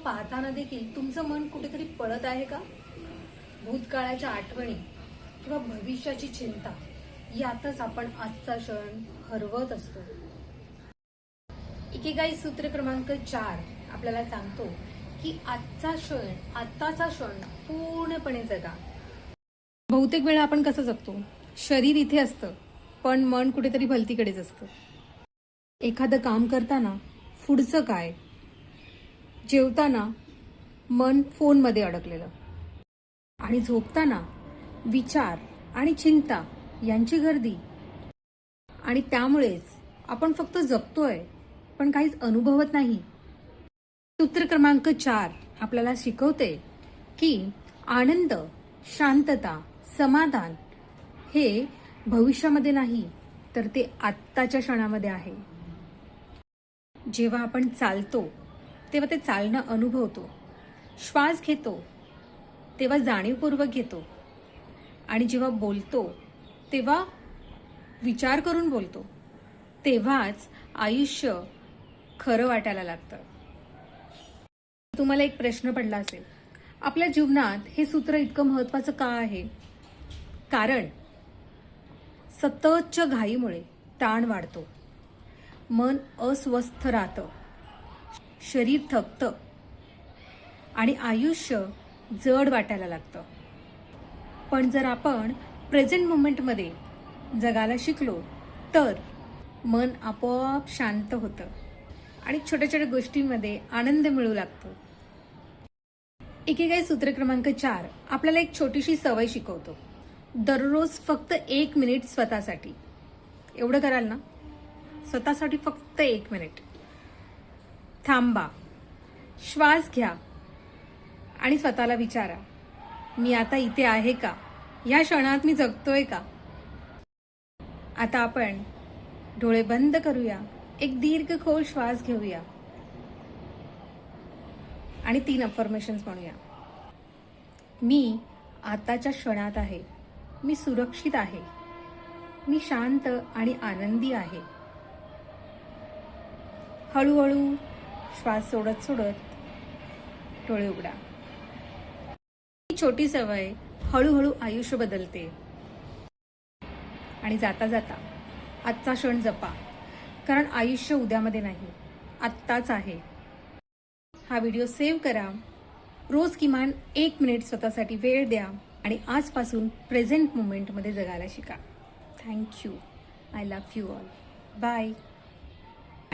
पाहताना देखील तुमचं मन कुठेतरी पळत आहे का? भूतकाळाच्या आठवणी किंवा भविष्याची चिंता यातच आपण आजचा क्षण हरवत असतो. इकिगाई सूत्र क्रमांक 4 आपल्याला सांगतो की आत्ताचा क्षण पूर्णपणे जगा. बहुतेक वेळा आपण कसं जगतो? शरीर इथे असतं पण मन कुठेतरी भलतीकडेच असतं. एखादं काम करताना पुढचं काय, जेवताना मन फोनमध्ये अडकलेलं, आणि झोपताना विचार आणि चिंता यांची गर्दी. आणि त्यामुळेच आपण फक्त जगतोय पण काहीच अनुभवत नाही. सूत्र क्रमांक 4 आपल्याला शिकवते की आनंद, शांतता, समाधान हे भविष्यामध्ये नाही तर ते आत्ताच्या क्षणामध्ये आहे. जेव्हा आपण चालतो तेव्हा ते चालणं अनुभवतो, श्वास घेतो तेव्हा जाणीवपूर्वक घेतो, आणि जेव्हा बोलतो तेव्हा विचार करून बोलतो, तेव्हाच आयुष्य खरं वाटायला लागतं. तुम्हाला एक प्रश्न पडला असेल, आपल्या जीवनात हे सूत्र इतकं महत्वाचं का आहे? कारण सततच्या घाईमुळे ताण वाढतो, मन अस्वस्थ राहतं, शरीर थकतं आणि आयुष्य जड वाटायला लागतं. पण जर आपण प्रेझेंट मोमेंटमध्ये जगायला शिकलो तर मन आपोआप शांत होतं आणि छोट्या छोट्या गोष्टींमध्ये आनंद मिळू लागतो. इकिगाई सूत्र क्रमांक 4 आपल्याला एक छोटीशी सवय शिकवतो. दररोज फक्त 1 मिनिट स्वतःसाठी. एवढं कराल ना? स्वतःसाठी फक्त 1 मिनिट थांबा, श्वास घ्या आणि स्वतःला विचारा, मी आता इथे आहे का? या क्षणात मी जगतोय का? आता आपण डोळे बंद करूया, एक दीर्घ खोल श्वास घेऊया आणि 3 अफर्मेशन्स म्हणूया. मी आताच्या क्षणात आहे, मी सुरक्षित आहे, मी शांत आणि आनंदी आहे. हळूहळू श्वास सोडत सोडत डोळे उघडा. ही छोटी सवय हळूहळू आयुष्य बदलते. आणि जाता जाता आजचा क्षण जपा, कारण आयुष्य उद्यामध्ये नाही, आत्ताच आहे. हा व्हिडिओ सेव्ह करा. रोज किमान 1 मिनिट स्वतःसाठी वेळ द्या आणि आजपासून प्रेझेंट मोमेंटमध्ये जगायला शिका. Thank you. I love you all. Bye.